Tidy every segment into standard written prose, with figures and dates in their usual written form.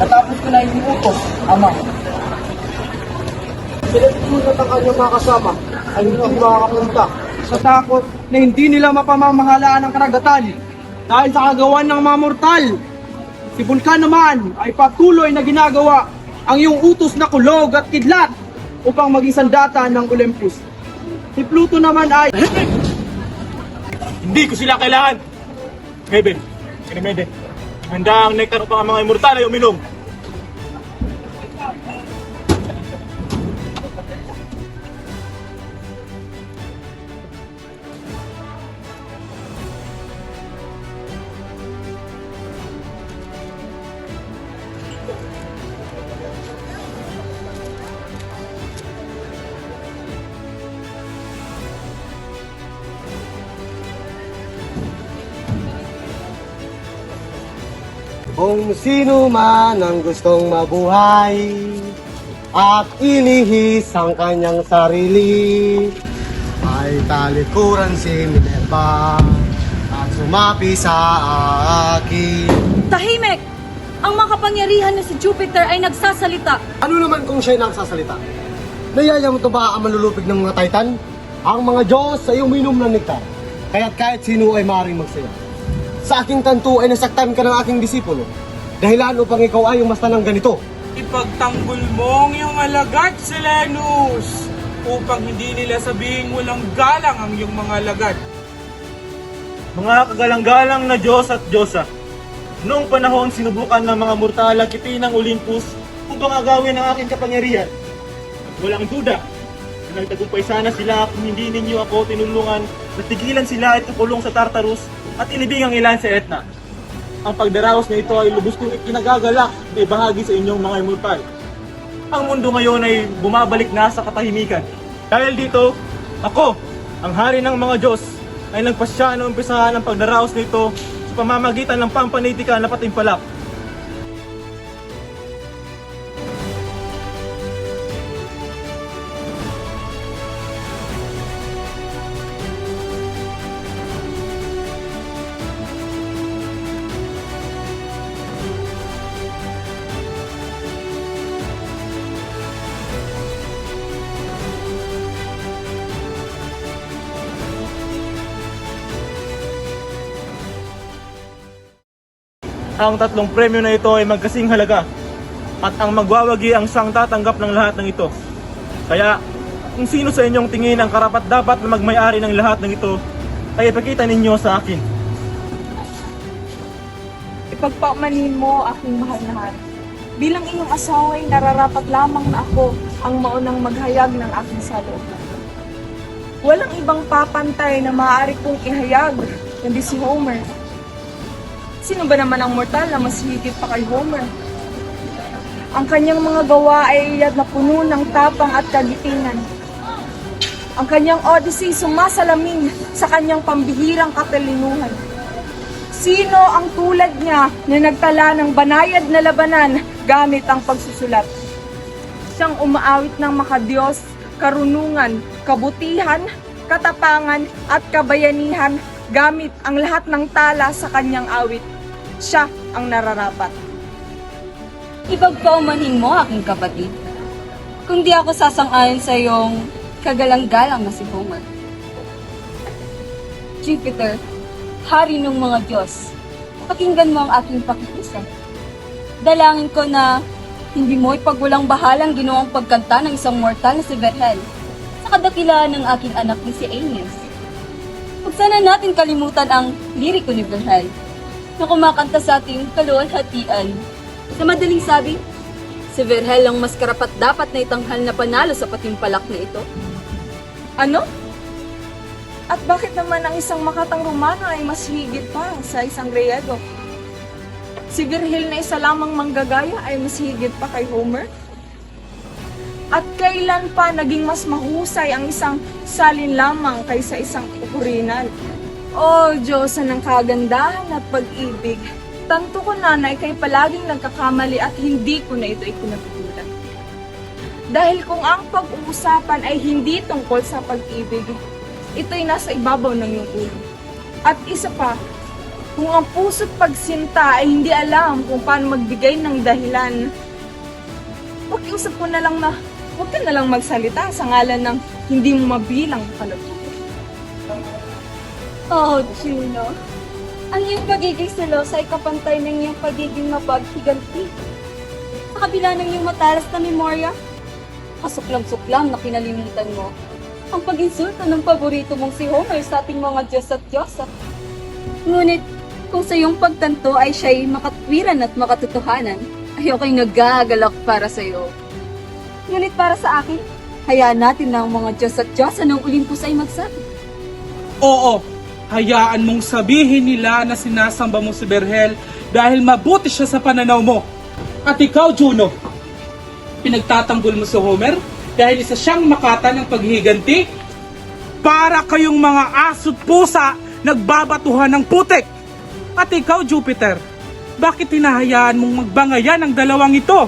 Natapos ko na iniutos, Ama. Sila't at ang kanyang mga kasama ay hindi makakapunta sa takot na hindi nila mapamamahalaan ang karagatan dahil sa kagawan ng mga mortal. Si Vulcan naman ay patuloy na ginagawa ang iyong utos na kulog at kidlat upang maging sandata ng Olympus. Si Pluto naman ay... Hindi ko sila kailangan! Heaven, Ganymede, handa ang nektar upang ang mga immortal ay uminom. Kung sino man ang gustong mabuhay at inihis ang kanyang sarili, ay talikuran si Minerva at sumapi sa akin. Tahimik! Ang makapangyarihan na si Jupiter ay nagsasalita. Ano naman kung siya'y nagsasalita? Nayaya mo to ba ang malulupig ng mga Titan? Ang mga Diyos ay uminom ng nektar, kaya't kahit sino ay maaaring magsaya. Sa aking tanto ay nasaktan ka ng aking disipulo. Dahilan upang ikaw ay umasta ng ganito. Ipagtanggol mo ang iyong alagad, Silenus, upang hindi nila sabihing walang galang ang iyong mga alagad. Mga kagalang-galang na Diyos at Diyosa, noong panahon sinubukan ng mga mortal ang kitin ng Olympus upang agawin ang aking kapangyarihan. Walang duda, nagtagumpay sana sila kung hindi ninyo ako tinulungan na tigilan sila at tukulong sa Tartarus at ilibing ang ilan sa Etna. Ang pagdaraos na ito ay lubos kong ikinagagalak na ibahagi sa inyong mga immortal. Ang mundo ngayon ay bumabalik na sa katahimikan. Dahil dito, ako, ang hari ng mga Diyos, ay nagpasya na umpisahan ang pagdaraos na ito sa pamamagitan ng pampanitika na patimpalak. Ang tatlong premyo na ito ay magkasing halaga at ang magwawagi ang siyang tatanggap ng lahat ng ito. Kaya kung sino sa inyong tingin ang karapat-dapat na magmay-ari ng lahat ng ito, ay ipakita ninyo sa akin. Ipagpamanin mo, aking mahal na hari. Bilang iyong asawa ay nararapat lamang na ako ang maunang maghayag ng aking salooban. Walang ibang papantay na maaari kong ihayag, kundi si Homer. Sino ba naman ang mortal na mas higit pa kay Homer? Ang kanyang mga gawa ay iyad na puno ng tapang at kagitingan. Ang kanyang Odyssey sumasalamin sa kanyang pambihirang katalinuhan. Sino ang tulad niya na nagtala ng banayad na labanan gamit ang pagsusulat? Siyang umaawit ng makadiyos, karunungan, kabutihan, katapangan at kabayanihan gamit ang lahat ng tala sa kanyang awit. Siya ang nararapat. Ipagpaumanhin mo, aking kapatid. Kung di ako sasang-ayon sa iyong kagalang-galang na si Homer. Jupiter, hari ng mga Diyos, pakinggan mo ang aking pakiusap. Dalangin ko na hindi mo ipagwalang bahalang ginawang pagkanta ng isang mortal na si Vergel sa kadakilaan ng aking anak ni si Aeneas. Huwag sana natin kalimutan ang liriko ni Vergel na kumakanta sa ating kaluwalhatian. Sa madaling sabi, si Vergel ang mas karapat-dapat na itanghal na panalo sa patimpalak na ito. Ano? At bakit naman ang isang makatang Romano ay mas higit pa sa isang Griego? Si Vergel na isa lamang manggagaya ay mas higit pa kay Homer? At kailan pa naging mas mahusay ang isang salin lamang kaysa isang orinal? O Diyos ng kagandahan at pag-ibig, tanto ko na ikay palaging nagkakamali at hindi ko na ito ikinatutulan. Dahil kung ang pag-uusapan ay hindi tungkol sa pag-ibig, ito'y nasa ibabaw ng iyong ulo. At isa pa, Kung ang puso't pagsinta ay hindi alam kung paano magbigay ng dahilan, huwag ka na lang magsalita sa ngalan ng hindi mo mabilang kalutugan. Oh, Juno. Ang iyong pagiging selosa ay kapantay ng iyong pagiging mapaghiganti. Sa kabila ng iyong matalas na memorya, kasuklam-suklam na kinalimutan mo ang pag-insulto ng paborito mong si Homer sa ating mga Diyos at Diyosa. Ngunit, kung sa iyong pagtanto ay siya'y makatwiran at makatotohanan, ay ako'y nagagalak para sa iyo. Ngunit para sa akin, hayaan natin na ang mga Diyos at Diyosa ng Olympus ay magsabi. Oo, hayaan mong sabihin nila na sinasamba mo si Berhel dahil mabuti siya sa pananaw mo. At ikaw, Juno, pinagtatanggol mo si Homer dahil isa siyang makata ng paghiganti? Para kayong mga aso't pusa nagbabatuhan ng putik. At ikaw, Jupiter, bakit hinahayaan mong magbangayan ang dalawang ito?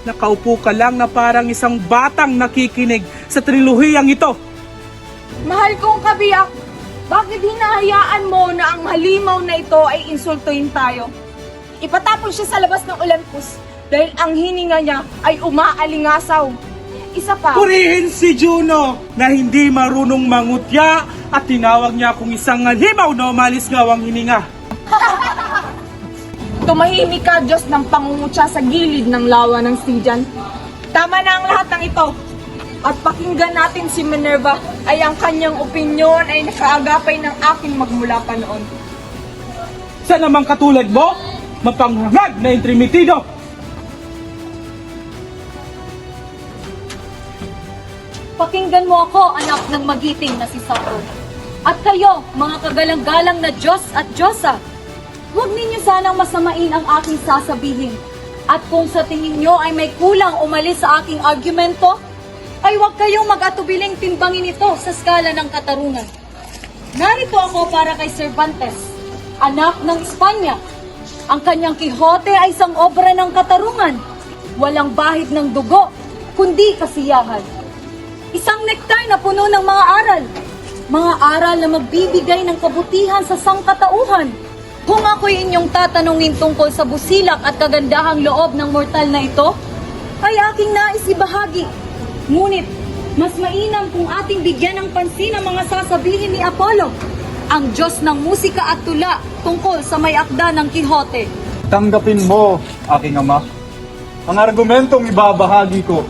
Nakaupo ka lang na parang isang batang nakikinig sa trilohiyang ito. Mahal kong kabiyak, bakit hinahayaan mo na ang halimaw na ito ay insultuhin tayo? Ipatapon siya sa labas ng Olympus dahil ang hininga niya ay umaalingasaw. Isa pa, Purihin si Juno na hindi marunong mangutya at tinawag niya akong isang halimaw na umalis ngawang hininga. tumahimik ka, Diyos ng pangungutya sa gilid ng lawa ng Stygian. Tama na ang lahat ng ito. At pakinggan natin si Minerva ay ang kanyang opinyon ay nakaagapay ng aking magmula pa noon. Sa namang katulad mo, mapanghangad na intrimitido. Pakinggan mo ako, anak ng magiting na si Saturn. At kayo, mga kagalang-galang na Diyos at Diyosa, huwag ninyo sanang masamain ang aking sasabihin. At kung sa tingin nyo ay may kulang umalis sa aking argumento, ay huwag kayong mag-atubiling timbangin ito sa skala ng katarungan. Narito ako para kay Cervantes, anak ng Espanya. Ang kanyang Quixote ay isang obra ng katarungan. Walang bahid ng dugo, kundi kasiyahan. Isang nektar na puno ng mga aral. Mga aral na magbibigay ng kabutihan sa sangkatauhan. Kung ako'y inyong tatanungin tungkol sa busilak at kagandahang loob ng mortal na ito, ay aking nais ibahagi. Ngunit, mas mainam kung ating bigyan ng pansin ang mga sasabihin ni Apollo, ang Diyos ng musika at tula tungkol sa may akda ng Quixote. Tanggapin mo, aking ama, ang argumentong ibabahagi ko.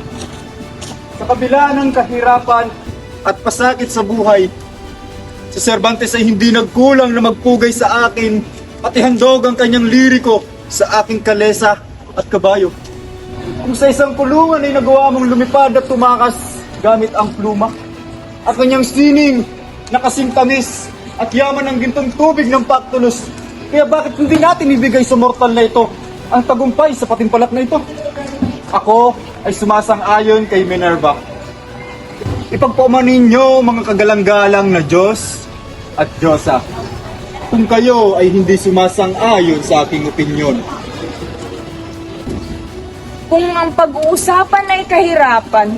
Sa kabila ng kahirapan at pasakit sa buhay, si Cervantes ay hindi nagkulang na magpugay sa akin at ihandog ang kanyang liriko sa aking kalesa at kabayo. Kung sa isang kulungan ay nagawa mong lumipad at tumakas gamit ang pluma, at kanyang sining na kasing tamis at yaman ng gintong tubig ng Pactolus, kaya bakit hindi natin ibigay sa mortal na ito ang tagumpay sa patimpalak na ito? Ako ay sumasang-ayon kay Minerva. Ipagpauman ninyo mga kagalang-galang na Diyos at Diyosa kung kayo ay hindi sumasang-ayon sa aking opinyon. Kung ang pag-uusapan ay kahirapan,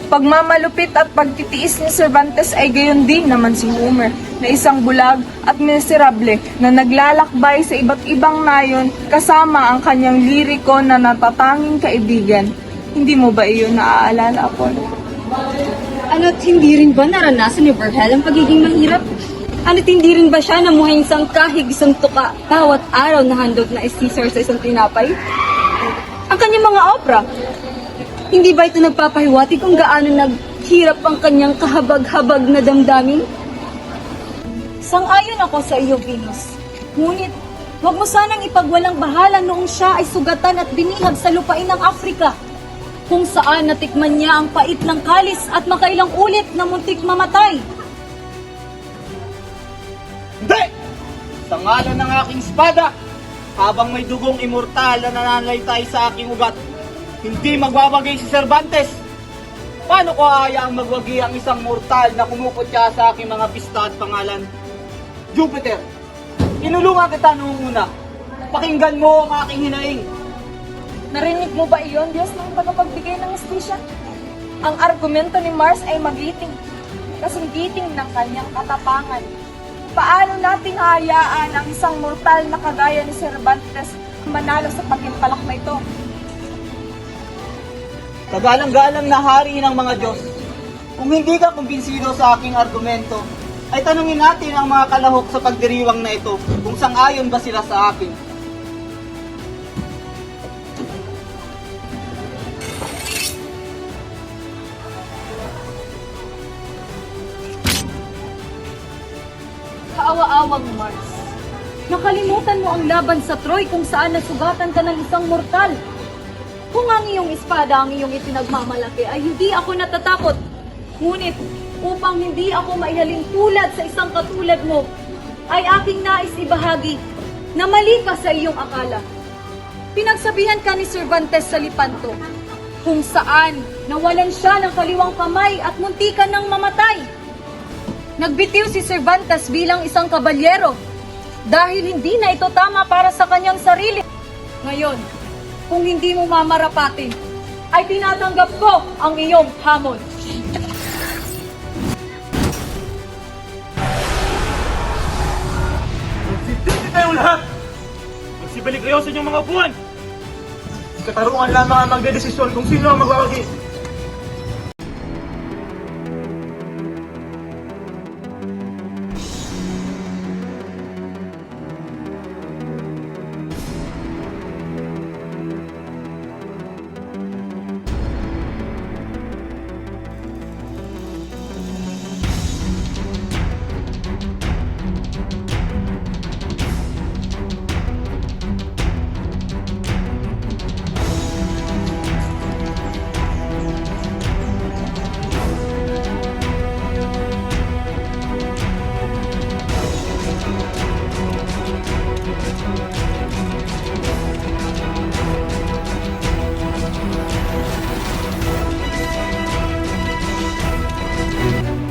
pagmamalupit at pagtitiis ni Cervantes ay gayon din naman si Homer, na isang bulag at miserable na naglalakbay sa iba't ibang nayon kasama ang kanyang liriko na natatanging kaibigan. Hindi mo ba iyon naaalala, Apollo? Ano't hindi rin ba naranasan ni Verhel ang pagiging mahirap? Ano't hindi rin ba siya namuhay isang kahig, isang tuka, bawat araw na handog na Caesar sa isang tinapay? Ang kanyang mga opera, hindi ba ito nagpapahiwatig kung gaano naghirap ang kanyang kahabag-habag na damdamin? Sang-ayon ako sa iyo, Venus. Ngunit, huwag mo sanang ipagwalang bahala noong siya ay sugatan at binihag sa lupain ng Afrika, kung saan natikman niya ang pait ng kalis at makailang ulit na muntik mamatay. Hindi! Sa ngalan ng aking espada, habang may dugong immortal na nananalaytay sa aking ugat, hindi magbabagay si Cervantes. Paano ko hayaang magwagi ang isang mortal na kumukutya sa aking mga pista at pangalan? Jupiter, inulungan kita noong una. Pakinggan mo ang aking hinaing. Narinig mo ba iyon, Diyos ng tagapagbigay ng hustisya? Ang argumento ni Mars ay magiting, kasing giting ng kanyang katapangan. Paano nating hayaan ang isang mortal na kagaya ni Cervantes manalo sa paghimpalak na ito? Kagalang-galang na hari ng mga Diyos, kung hindi ka kumbinsido sa aking argumento, ay tanungin natin ang mga kalahok sa pagdiriwang na ito kung sang-ayon ba sila sa akin. Kaawa-awang Mars. Nakalimutan mo ang laban sa Troy kung saan nasugatan ka ng isang mortal. Kung ang iyong espada ang iyong itinagmamalaki ay hindi ako natatakot. Ngunit upang hindi ako maihaling tulad sa isang katulad mo, ay aking nais ibahagi na mali ka sa iyong akala. Pinagsabihan ka ni Cervantes sa Lipanto, kung saan nawalan siya ng kaliwang kamay at muntikan ng mamatay. Nagbitiw si Cervantes bilang isang kabalyero dahil hindi na ito tama para sa kanyang sarili. Ngayon, kung hindi mo mamarapatin, ay tinatanggap ko ang iyong hamon. Magsisisi kayong lahat! Magsibalik kayo sa inyong mga buwan! Katarungan lamang ang magdedesisyon kung sino ang magwawagi.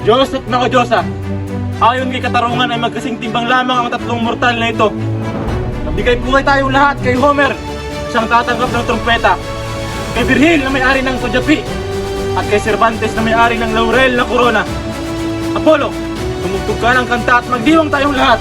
Diyos at mga Diyosa, ayon kay katarungan ay magkasing timbang lamang ang tatlong mortal na ito. Nagbigay buhay tayong lahat kay Homer, siyang tatanggap ng trumpeta, kay Virgil na may-ari ng Sojapi, at kay Cervantes na may-ari ng Laurel na korona. Apollo, tumugtog ka ng kanta at magdiwang tayong lahat.